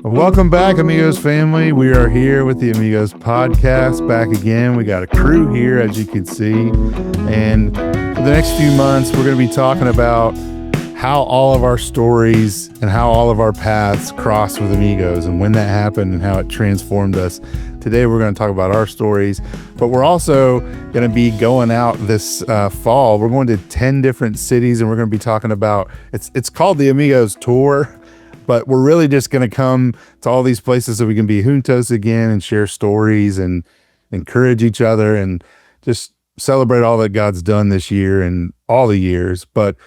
Welcome back, Amigos family. We are here with the Amigos podcast back again. We got a crew here, as you can see. And for the next few months, we're going to be talking about how all of our stories and how all of our paths crossed with Amigos and when that happened and how it transformed us. Today, we're going to talk about our stories, but we're also going to be going out this fall. We're going to 10 different cities, and we're going to be talking about, it's called the Amigos Tour. But we're really just going to come to all these places so we can be juntos again and share stories and encourage each other and just celebrate all that God's done this year and all the years. But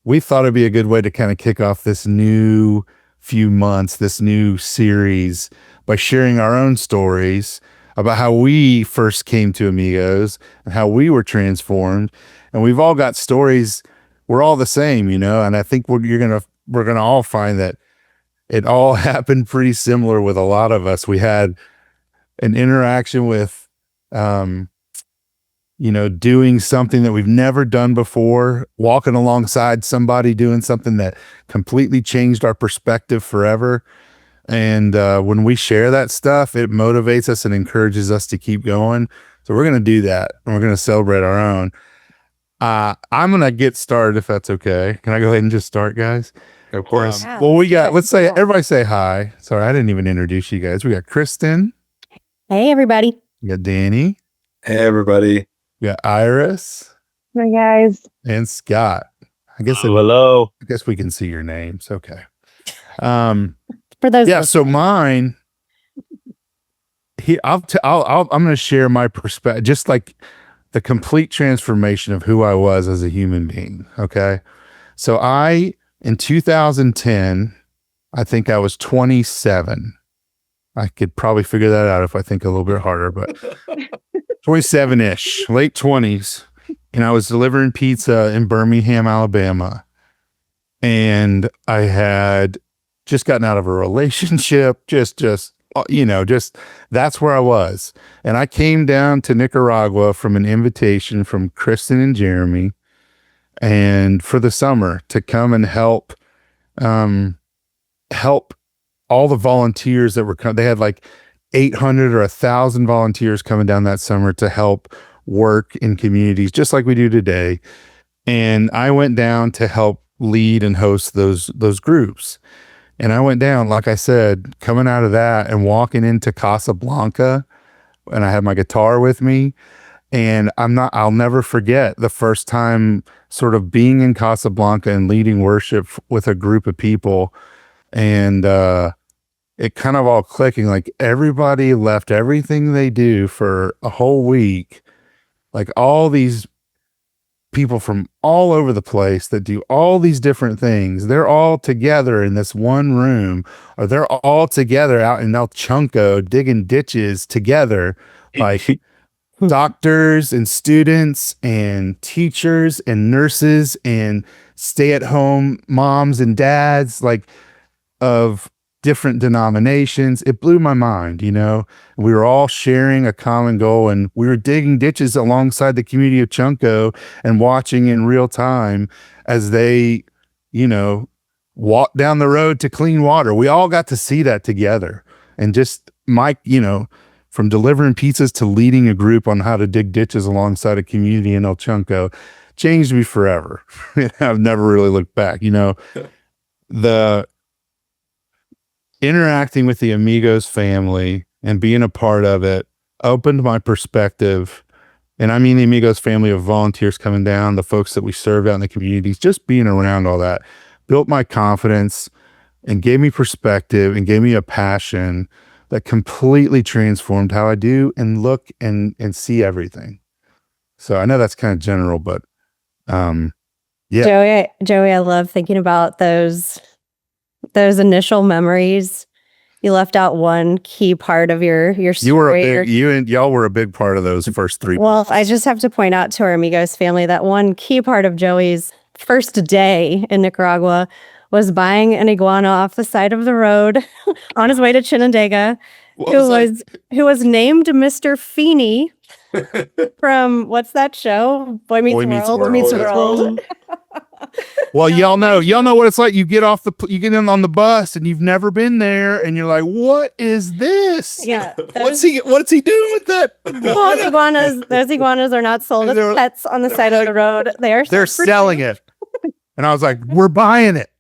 we thought it'd be a good way to kind of kick off this new few months, this new series, by sharing our own stories about how we first came to Amigos and how we were transformed. And we've all got stories. We're all the same, you know, and I think we're going to all find that it all happened pretty similar with a lot of us. We had an interaction with, doing something that we've never done before, walking alongside somebody doing something that completely changed our perspective forever. And when we share that stuff, it motivates us and encourages us to keep going. So we're going to do that, and we're going to celebrate our own. I'm going to get started, if that's okay. Can I go ahead and just start, guys? Of course. Well, we got, everybody say hi. Sorry, I didn't even introduce you guys. We got Kristen. Hey, everybody. We got Danny. Hey, everybody. We got Iris. Hi, guys. And Scott. Hello. I guess we can see your names. Okay. For those. Yeah. So mine, I'm going to share my perspective, just like the complete transformation of who I was as a human being. Okay. So in 2010, I think I was 27. I could probably figure that out if I think a little bit harder, but 27-ish, late 20s. And I was delivering pizza in Birmingham, Alabama. And I had just gotten out of a relationship, just that's where I was. And I came down to Nicaragua from an invitation from Kristen and Jeremy, and for the summer to come and help all the volunteers that were coming. They had like 800 or 1,000 volunteers coming down that summer to help work in communities, just like we do today. And I went down to help lead and host those groups. And I went down, like I said, coming out of that and walking into Casablanca, and I had my guitar with me. And I'll never forget the first time sort of being in Casablanca and leading worship with a group of people, and it kind of all clicking, like everybody left everything they do for a whole week, like all these people from all over the place that do all these different things. They're all together in this one room, or they're all together out in El Chunco digging ditches together, like doctors and students and teachers and nurses and stay-at-home moms and dads, like of different denominations. It blew my mind, you know. We were all sharing a common goal, and we were digging ditches alongside the community of Chunco and watching in real time as they, walked down the road to clean water. We all got to see that together. And just Mike, from delivering pizzas to leading a group on how to dig ditches alongside a community in El Chunco changed me forever. I've never really looked back. The interacting with the Amigos family and being a part of it opened my perspective. And I mean the Amigos family of volunteers coming down, the folks that we served out in the communities, just being around all that built my confidence and gave me perspective and gave me a passion that completely transformed how I do and look and see everything. So I know that's kind of general, but yeah. Joey, I love thinking about those initial memories. You left out one key part of your story. Y'all were a big part of those first 3 Well, months. I just have to point out to our Amigos family that one key part of Joey's first day in Nicaragua was buying an iguana off the side of the road on his way to Chinandega, who was named Mr. Feeney from what's that show? Boy Meets World. Meets World. Well, y'all know what it's like. You get in on the bus and you've never been there and you're like, what is this? Yeah. What's he doing with that? Those iguanas are not sold as pets on the side of the road. They're selling it. And I was like, we're buying it.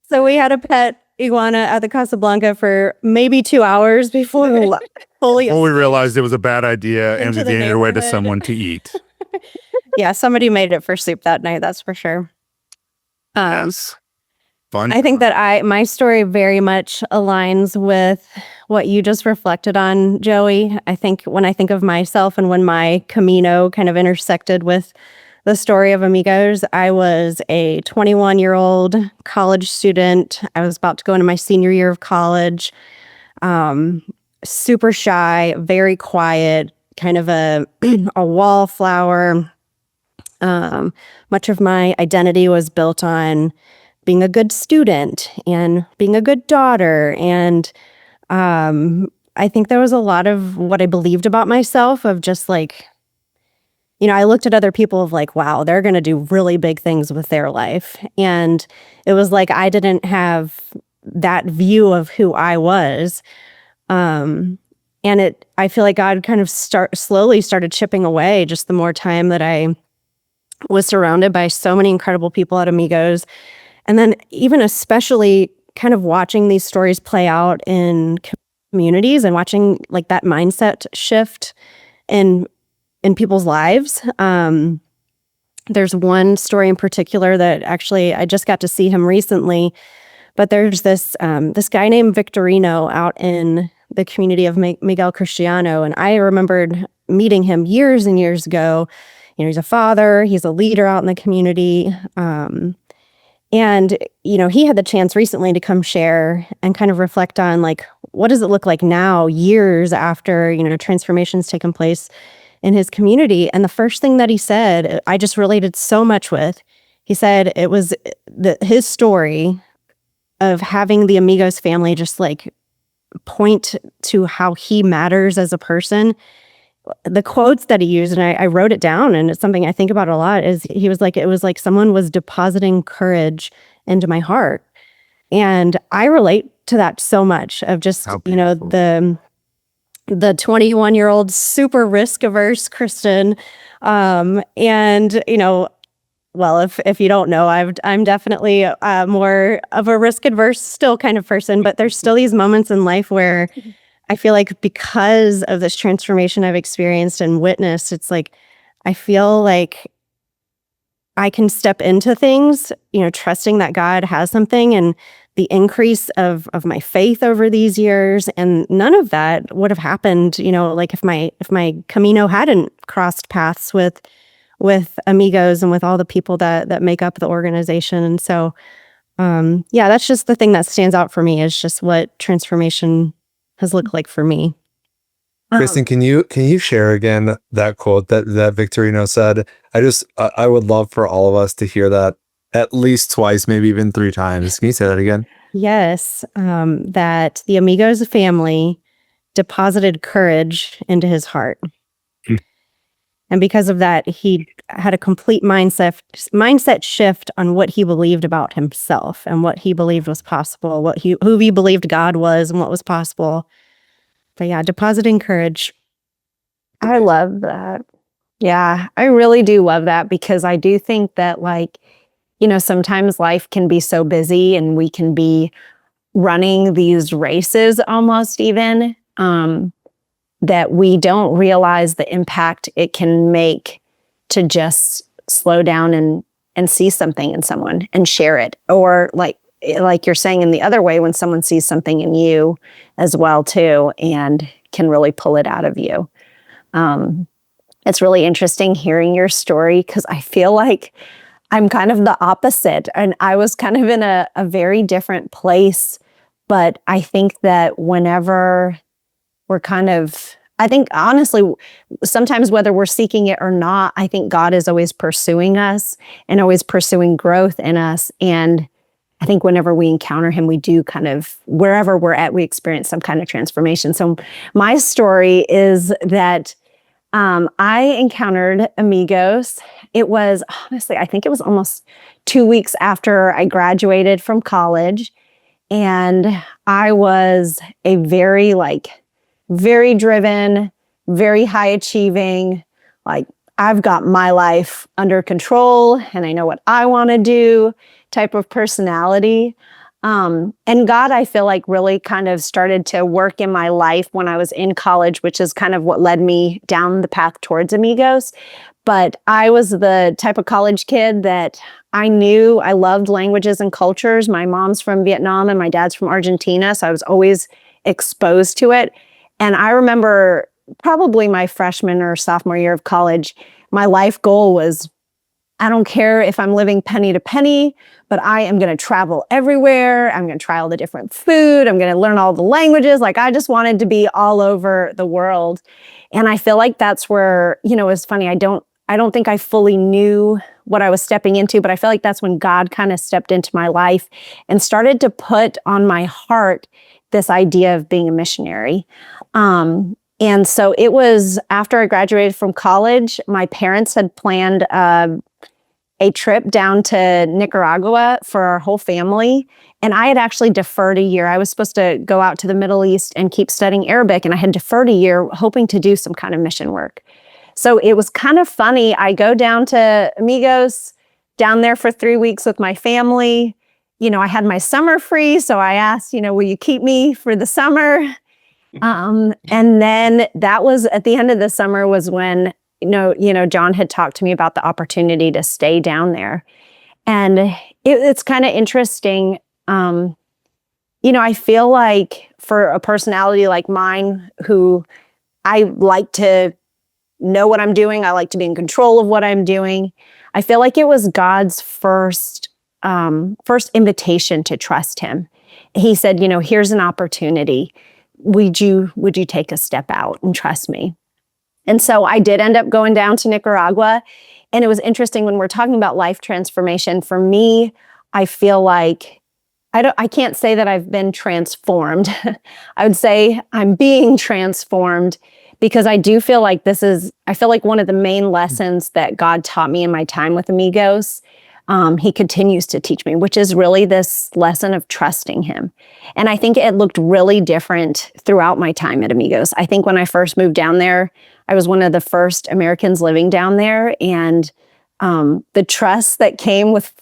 So we had a pet iguana at the Casablanca for maybe 2 hours before we fully. Well, we realized it was a bad idea and we made our way to someone to eat. Yeah, somebody made it for soup that night. That's for sure. Yes. Fun. I think that my story very much aligns with what you just reflected on, Joey. I think when I think of myself and when my Camino kind of intersected with the story of Amigos, I was a 21-year-old college student. I was about to go into my senior year of college. Super shy, very quiet, kind of a wallflower. Much of my identity was built on being a good student and being a good daughter. And I think there was a lot of what I believed about myself of just like, I looked at other people of like, wow, they're going to do really big things with their life. And it was like, I didn't have that view of who I was. And I feel like God kind of slowly started chipping away just the more time that I was surrounded by so many incredible people at Amigos. And then even especially kind of watching these stories play out in communities and watching like that mindset shift in people's lives. There's one story in particular that actually I just got to see him recently, but there's this guy named Victorino out in the community of Miguel Cristiano. And I remembered meeting him years and years ago. He's a father, he's a leader out in the community. And he had the chance recently to come share and kind of reflect on like, what does it look like now, years after, transformations taken place in his community. And the first thing that he said, I just related so much with, he said it was his story of having the Amigos family just like point to how he matters as a person. The quotes that he used, and I wrote it down, and it's something I think about a lot, is he was like, it was like someone was depositing courage into my heart. And I relate to that so much of just, the 21-year-old super risk averse Christian. And, well, if you don't know, I'm definitely more of a risk adverse still kind of person, but there's still these moments in life where I feel like because of this transformation I've experienced and witnessed, it's like, I feel like I can step into things, trusting that God has something, and the increase of my faith over these years. And none of that would have happened, like if my Camino hadn't crossed paths with Amigos and with all the people that make up the organization. And so, that's just the thing that stands out for me, is just what transformation has looked like for me. Kristen, can you share again that quote that Victorino said? I would love for all of us to hear that at least twice, maybe even 3 times. Can you say that again? Yes, that the Amigos family deposited courage into his heart. And because of that, he had a complete mindset shift on what he believed about himself and what he believed was possible, who he believed God was and what was possible. But yeah, depositing courage. I love that. Yeah, I really do love that, because I do think that sometimes life can be so busy and we can be running these races almost even, that we don't realize the impact it can make to just slow down and see something in someone and share it. Or like you're saying in the other way, when someone sees something in you as well too, and can really pull it out of you. It's really interesting hearing your story, because I feel like I'm kind of the opposite, and I was kind of in a very different place. But I think that whenever I think honestly, sometimes whether we're seeking it or not, I think God is always pursuing us and always pursuing growth in us. And I think whenever we encounter him, we do kind of, wherever we're at, we experience some kind of transformation. So my story is that I encountered Amigos. It was honestly, I think it was almost 2 weeks after I graduated from college. And I was a very driven, very high achieving, like, I've got my life under control and I know what I want to do type of personality. And God, I feel like, really kind of started to work in my life when I was in college, which is kind of what led me down the path towards Amigos. But I was the type of college kid that I knew I loved languages and cultures. My mom's from Vietnam and my dad's from Argentina, so I was always exposed to it. And I remember probably my freshman or sophomore year of college, my life goal was, I don't care if I'm living penny to penny, but I am going to travel everywhere. I'm going to try all the different food. I'm going to learn all the languages. Like, I just wanted to be all over the world. And I feel like that's where, it's funny. I don't think I fully knew what I was stepping into, but I feel like that's when God kind of stepped into my life and started to put on my heart this idea of being a missionary. And so it was after I graduated from college, my parents had planned a trip down to Nicaragua for our whole family. And I had actually deferred a year. I was supposed to go out to the Middle East and keep studying Arabic, and I had deferred a year hoping to do some kind of mission work. So it was kind of funny. I go down to Amigos, down there for 3 weeks with my family. I had my summer free, so I asked, will you keep me for the summer? And then that was at the end of the summer was when, John had talked to me about the opportunity to stay down there. And it's kind of interesting. I feel like for a personality like mine, who I like to know what I'm doing, I like to be in control of what I'm doing, I feel like it was God's first invitation to trust him. He said, here's an opportunity. Would you take a step out and trust me? And so I did end up going down to Nicaragua. And it was interesting when we're talking about life transformation. For me, I feel like I can't say that I've been transformed. I would say I'm being transformed, because I do feel like I feel like one of the main lessons that God taught me in my time with Amigos, he continues to teach me, which is really this lesson of trusting him. And I think it looked really different throughout my time at Amigos. I think when I first moved down there, I was one of the first Americans living down there. And the trust that came with,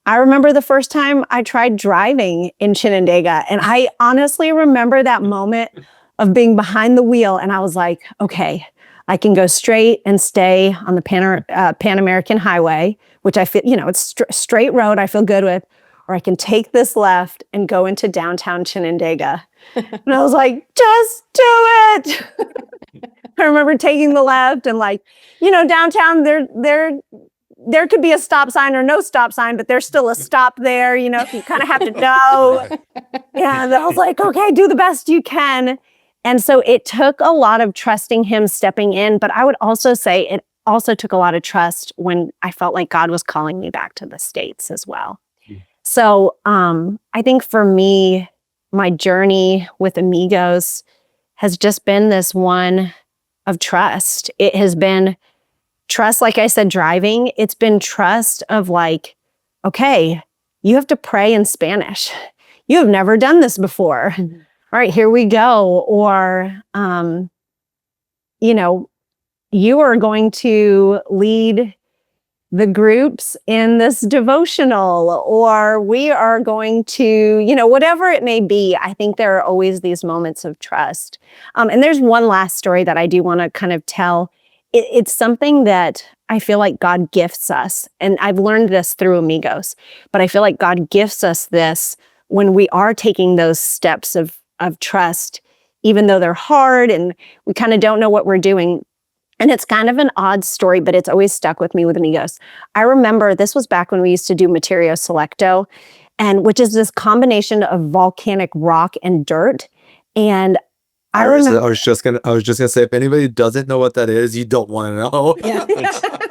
I remember the first time I tried driving in Chinandega. And I honestly remember that moment of being behind the wheel. And I was like, okay, I can go straight and stay on the Pan American Highway, which I feel, it's straight road I feel good with, or I can take this left and go into downtown Chinandega. And I was like, just do it. I remember taking the left and downtown there could be a stop sign or no stop sign, but there's still a stop there, you kind of have to know. And I was like, okay, do the best you can. And so it took a lot of trusting him stepping in, but I would also say it also took a lot of trust when I felt like God was calling me back to the States as well. So I think for me, my journey with Amigos has just been this one of trust. It has been trust, like I said, driving. It's been trust of okay, you have to pray in Spanish. You have never done this before. Mm-hmm. All right, here we go. Or, you are going to lead the groups in this devotional, or we are going to, whatever it may be. I think there are always these moments of trust. And there's one last story that I do want to kind of tell. It's something that I feel like God gifts us. And I've learned this through Amigos, but I feel like God gifts us this when we are taking those steps of trust, even though they're hard and we kind of don't know what we're doing. And it's kind of an odd story, but it's always stuck with me with Amigos. I remember this was back when we used to do Materio Selecto, and which is this combination of volcanic rock and dirt. And I remember, I was just gonna say, if anybody doesn't know what that is, you don't want to know. Yeah.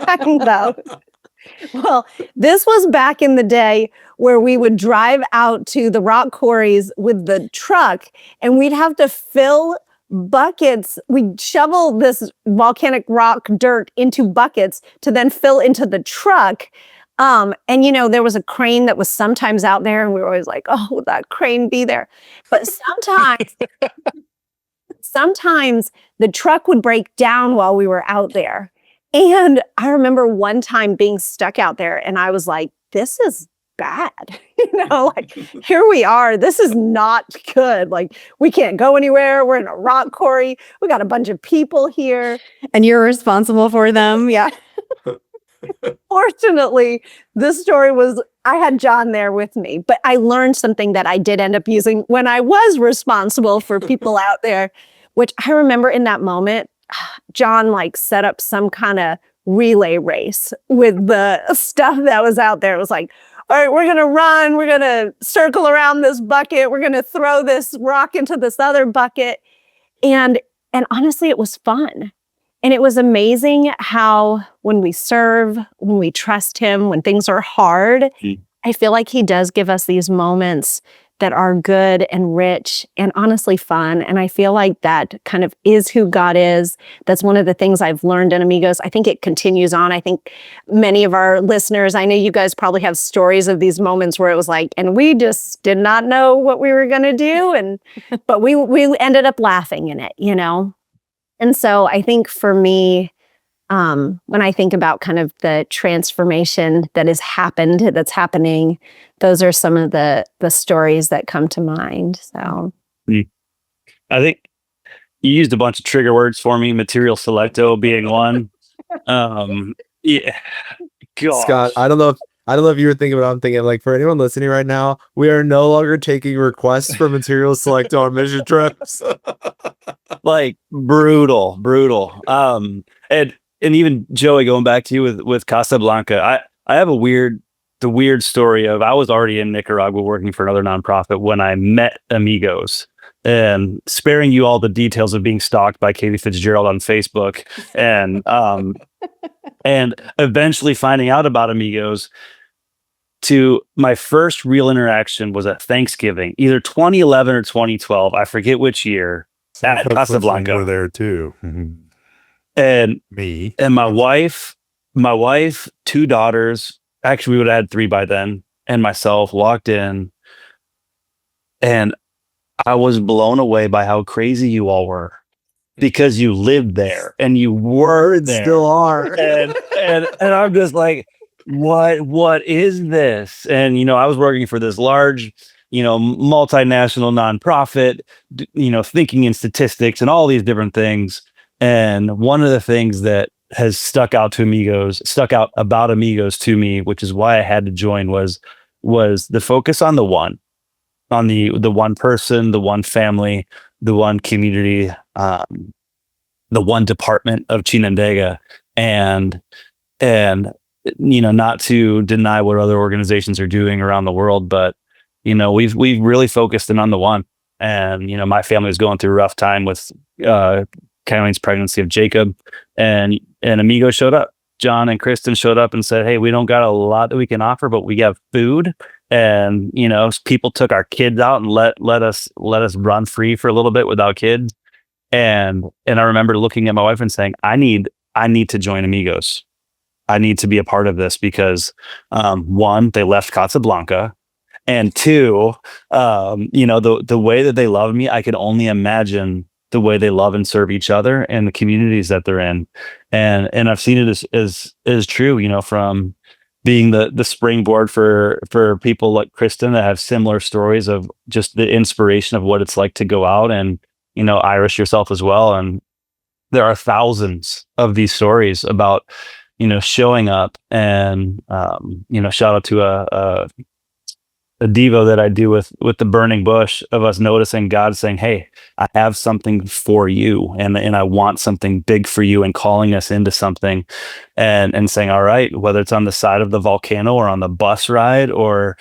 I know. Well, this was back in the day where we would drive out to the rock quarries with the truck, and we'd have to fill buckets. We shovel this volcanic rock dirt into buckets to then fill into the truck. And there was a crane that was sometimes out there, and we were always like, oh, would that crane be there? But sometimes the truck would break down while we were out there. And I remember one time being stuck out there, and I was like, this is bad. Here we are. This is not good. Like, we can't go anywhere. We're in a rock quarry. We got a bunch of people here. And you're responsible for them. Yeah. Fortunately, this story I had John there with me, but I learned something that I did end up using when I was responsible for people out there, which I remember in that moment, John set up some kind of relay race with the stuff that was out there. It was like, all right, we're going to run. We're going to circle around this bucket. We're going to throw this rock into this other bucket. And honestly, it was fun. And it was amazing how when we serve, when we trust him, when things are hard, I feel like he does give us these moments that are good and rich and honestly fun. And I feel like that kind of is who God is. That's one of the things I've learned in Amigos. I think it continues on. I think many of our listeners, I know you guys probably have stories of these moments where it was like, and we just did not know what we were going to do. But we ended up laughing in it, And so I think for me, when I think about kind of the transformation that has happened, that's happening, those are some of the stories that come to mind. So I think you used a bunch of trigger words for me, material selecto being one. Yeah. Gosh. Scott, I don't know if you were thinking what I'm thinking. Like, for anyone listening right now, we are no longer taking requests for material selecto on mission trips. Like brutal. And even Joey, going back to you with Casablanca, I have the weird story of, I was already in Nicaragua working for another nonprofit when I met Amigos, and sparing you all the details of being stalked by Katie Fitzgerald on Facebook, and eventually finding out about Amigos. To my first real interaction was at Thanksgiving, either 2011 or 2012. I forget which year. At Casablanca. Were there too. And Me and my wife, two daughters, actually we would have had three by then, and myself walked in, and I was blown away by how crazy you all were, because you lived there and you were there. Still are. And I'm just like, what is this? And I was working for this large, multinational nonprofit, thinking in statistics and all these different things. And one of the things that has stuck out about Amigos to me, which is why I had to join, was the focus on the one person, the one family, the one community, the one department of Chinandega. And not to deny what other organizations are doing around the world, but we've really focused in on the one. And my family was going through a rough time with Kylie's pregnancy of Jacob, and Amigos showed up. John and Kristen showed up and said, hey, we don't got a lot that we can offer, but we have food. And people took our kids out and let us run free for a little bit without kids. And I remember looking at my wife and saying, I need to join Amigos. I need to be a part of this, because one, they left Casablanca, and two, the way that they love me, I could only imagine the way they love and serve each other and the communities that they're in. And I've seen it as true, from being the springboard for people like Kristen that have similar stories of just the inspiration of what it's like to go out, and, Irish yourself as well. And there are thousands of these stories about, showing up, and, shout out to a Devo that I do with the burning bush, of us noticing God saying, hey, I have something for you, and I want something big for you, and calling us into something, and saying, all right, whether it's on the side of the volcano or on the bus ride, or,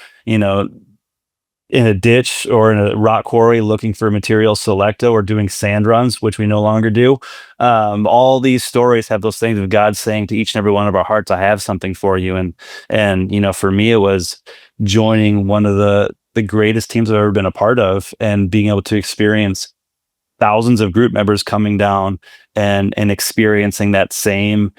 in a ditch or in a rock quarry looking for material selecto, or doing sand runs, which we no longer do. All these stories have those things of God saying to each and every one of our hearts, I have something for you. And for me, it was joining one of the greatest teams I've ever been a part of, and being able to experience thousands of group members coming down and experiencing that same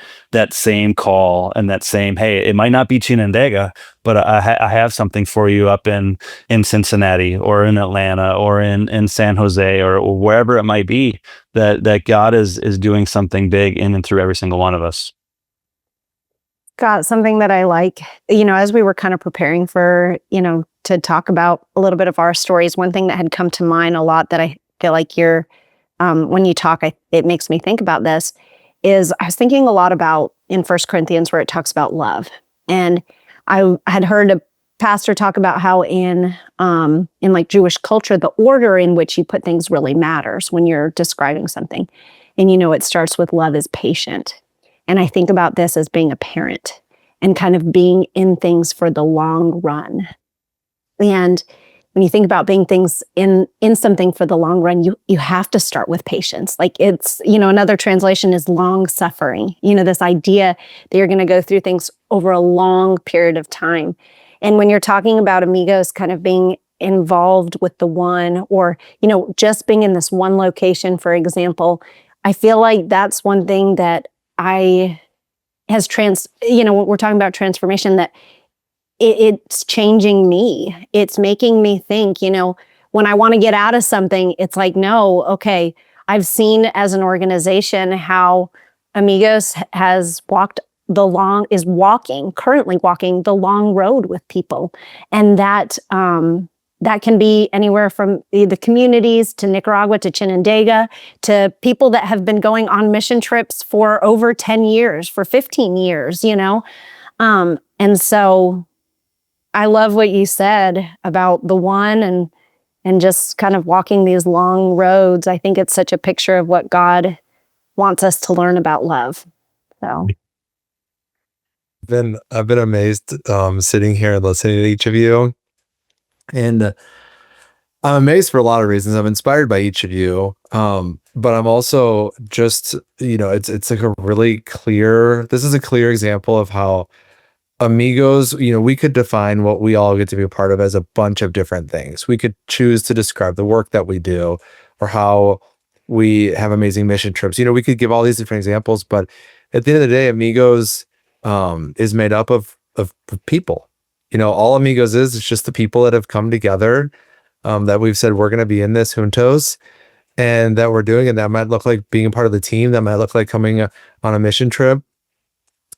call and that same, hey, it might not be Chinandega, but I have something for you up in Cincinnati or in Atlanta or in San Jose or wherever it might be, that God is doing something big in and through every single one of us. Got something that I like, as we were kind of preparing for, to talk about a little bit of our stories, one thing that had come to mind a lot that I feel like when you talk, it makes me think about this, is I was thinking a lot about in 1 Corinthians where it talks about love. And I had heard a pastor talk about how in like Jewish culture, the order in which you put things really matters when you're describing something. And, it starts with love is patient. And I think about this as being a parent and kind of being in things for the long run. And when you think about being things in something for the long run, you have to start with patience. Like it's, another translation is long suffering, this idea that you're going to go through things over a long period of time. And when you're talking about Amigos kind of being involved with the one, or, just being in this one location, for example, I feel like that's one thing that when we're talking about transformation, that it's changing me. It's making me think, when I want to get out of something, it's like, no, okay, I've seen as an organization how Amigos is currently walking the long road with people. And that can be anywhere from the communities to Nicaragua to Chinandega to people that have been going on mission trips for over 10 years, for 15 years, and so I love what you said about the one and just kind of walking these long roads. I think it's such a picture of what God wants us to learn about love. So I've been amazed sitting here and listening to each of you. And I'm amazed for a lot of reasons. I'm inspired by each of you. But I'm also just, it's like this is a clear example of how Amigos, we could define what we all get to be a part of as a bunch of different things. We could choose to describe the work that we do or how we have amazing mission trips. We could give all these different examples, but at the end of the day, Amigos is made up of people. All Amigos is just the people that have come together, that we've said we're going to be in this Juntos and that we're doing it. That might look like being a part of the team. That might look like coming on a mission trip.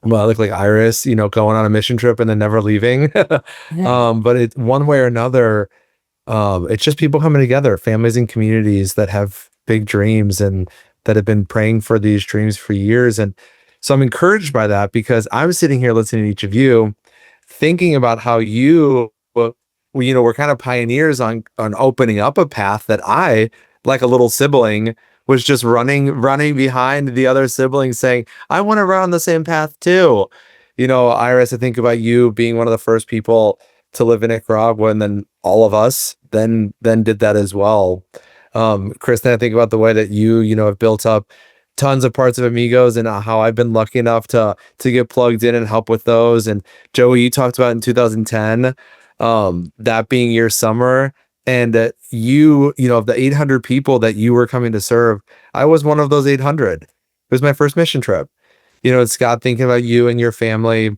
Well, I look like Iris, going on a mission trip and then never leaving. But it one way or another, it's just people coming together, families and communities that have big dreams and that have been praying for these dreams for years. And so I'm encouraged by that because I'm sitting here listening to each of you, thinking about how we're kind of pioneers on opening up a path that I, like a little sibling, was just running behind the other siblings saying, I want to run on the same path too. Iris, I think about you being one of the first people to live in Nicaragua, and then all of us then did that as well. Kristen, I think about the way that you have built up tons of parts of Amigos and how I've been lucky enough to get plugged in and help with those. And Joey, you talked about in 2010, that being your summer. And of the 800 people that you were coming to serve, I was one of those 800. It was my first mission trip. Scott, thinking about you and your family,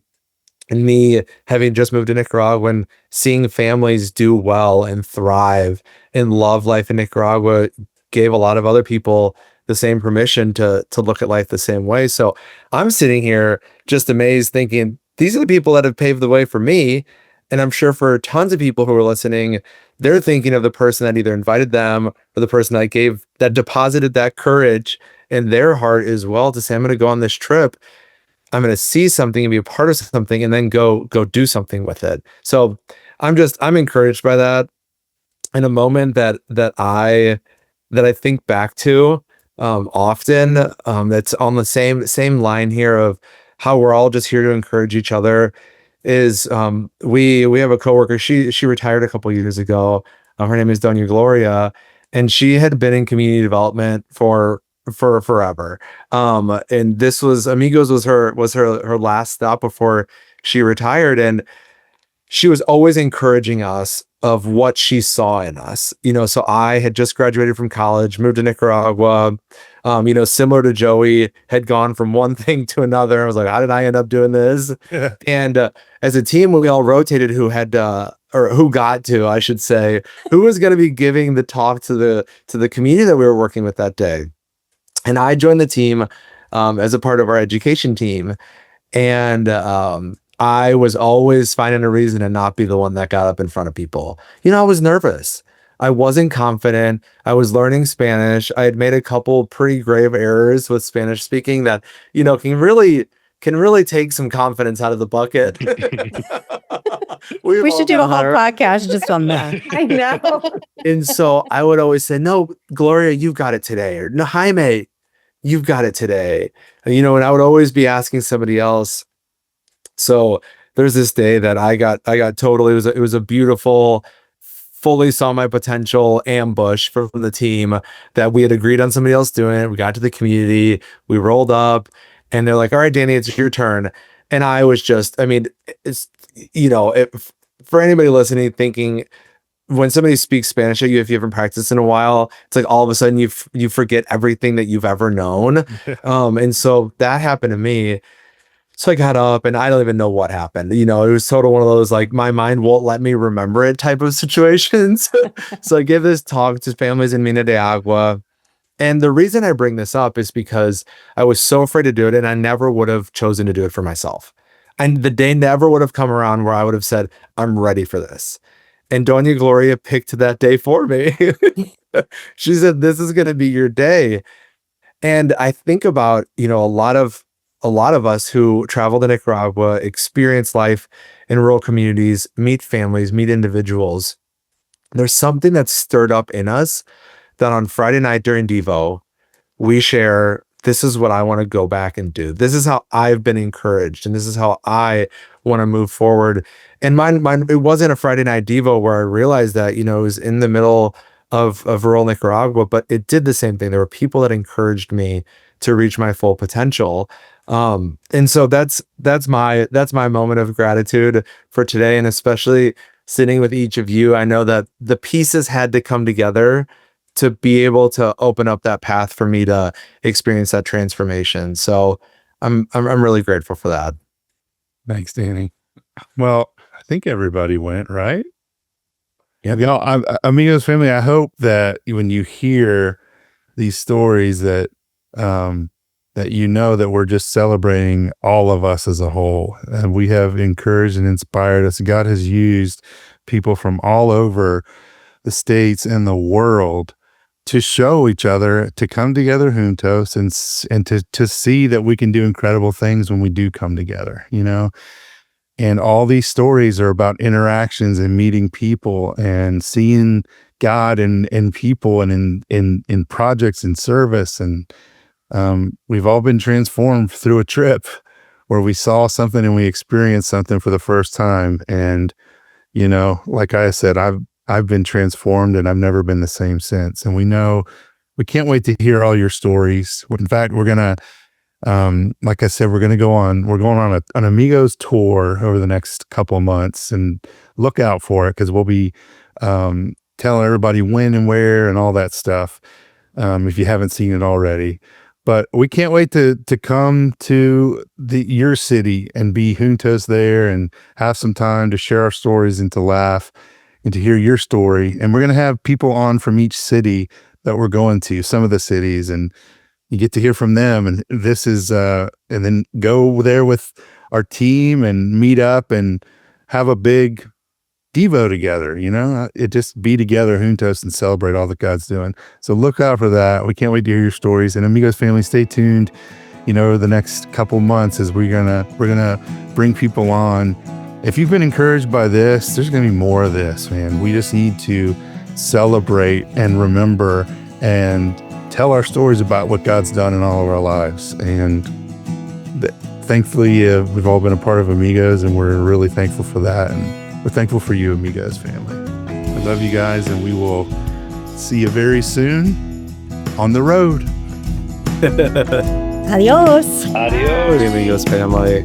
and me having just moved to Nicaragua and seeing families do well and thrive and love life in Nicaragua gave a lot of other people the same permission to look at life the same way. So I'm sitting here just amazed thinking, these are the people that have paved the way for me. And I'm sure for tons of people who are listening, they're thinking of the person that either invited them or the person that deposited that courage in their heart as well to say, I'm going to go on this trip. I'm going to see something and be a part of something and then go do something with it. So I'm encouraged by that. In a moment that I think back to often, that's on the same line here of how we're all just here to encourage each other. Is we have a coworker. She retired a couple years ago. Her name is Doña Gloria, and she had been in community development for forever. And this was Amigos was her last stop before she retired. And she was always encouraging us of what she saw in us. So I had just graduated from college, moved to Nicaragua, similar to Joey, had gone from one thing to another. I was like, how did I end up doing this? And as a team, we all rotated who had or who got to, I should say, who was going to be giving the talk to the community that we were working with that day. And I joined the team as a part of our education team. And I was always finding a reason to not be the one that got up in front of people. I was nervous. I wasn't confident. I was learning Spanish. I had made a couple pretty grave errors with Spanish speaking that, can really take some confidence out of the bucket. We should do a whole podcast just on that. I know. And so I would always say, no, Gloria, you've got it today. Or no, Jaime, you've got it today. And I would always be asking somebody else. So there's this day that I got totally, it was a beautiful, fully saw my potential ambush from the team that we had agreed on somebody else doing it. We got to the community, we rolled up, and they're like, all right, Danny, it's your turn. And I was just, it's, for anybody listening, thinking, when somebody speaks Spanish at you, if you haven't practiced in a while, it's like all of a sudden you forget everything that you've ever known. And so that happened to me. So I got up and I don't even know what happened. It was total one of those, like, my mind won't let me remember it type of situations. So I give this talk to families in Mina de Agua. And the reason I bring this up is because I was so afraid to do it, and I never would have chosen to do it for myself. And the day never would have come around where I would have said, I'm ready for this. And Doña Gloria picked that day for me. She said, this is going to be your day. And I think about, a lot of us who travel to Nicaragua, experience life in rural communities, meet families, meet individuals. There's something that's stirred up in us that on Friday night during Devo, we share, this is what I want to go back and do. This is how I've been encouraged, and this is how I want to move forward. And mine, it wasn't a Friday night Devo where I realized that, it was in the middle of rural Nicaragua, but it did the same thing. There were people that encouraged me to reach my full potential. And so that's my moment of gratitude for today. And especially sitting with each of you, I know that the pieces had to come together to be able to open up that path for me to experience that transformation. So I'm really grateful for that. Thanks, Danny. Well, I think everybody went, right? Yeah. Amigos family, I hope that when you hear these stories that that we're just celebrating all of us as a whole. And we have encouraged and inspired us. God has used people from all over the states and the world to show each other, to come together juntos and to see that we can do incredible things when we do come together, And all these stories are about interactions and meeting people and seeing God in people and in projects and service. And we've all been transformed through a trip where we saw something and we experienced something for the first time. And, like I said, I've been transformed and I've never been the same since. And we can't wait to hear all your stories. In fact, we're going to, like I said, we're going on an Amigos tour over the next couple of months, and look out for it because we'll be telling everybody when and where and all that stuff if you haven't seen it already. But we can't wait to come to your city and be juntos there and have some time to share our stories and to laugh and to hear your story. And we're going to have people on from each city that we're going to, some of the cities, and you get to hear from them. And this is, and then go there with our team and meet up and have a big Devo together, it just be together, juntos, and celebrate all that God's doing. So look out for that. We can't wait to hear your stories. And Amigos family, stay tuned, the next couple months as we're gonna bring people on. If you've been encouraged by this, there's gonna be more of this, man. We just need to celebrate and remember and tell our stories about what God's done in all of our lives. And thankfully, we've all been a part of Amigos, and we're really thankful for that. And we're thankful for you, Amigos family. I love you guys, and we will see you very soon on the road. Adios. Adios. Amigos family.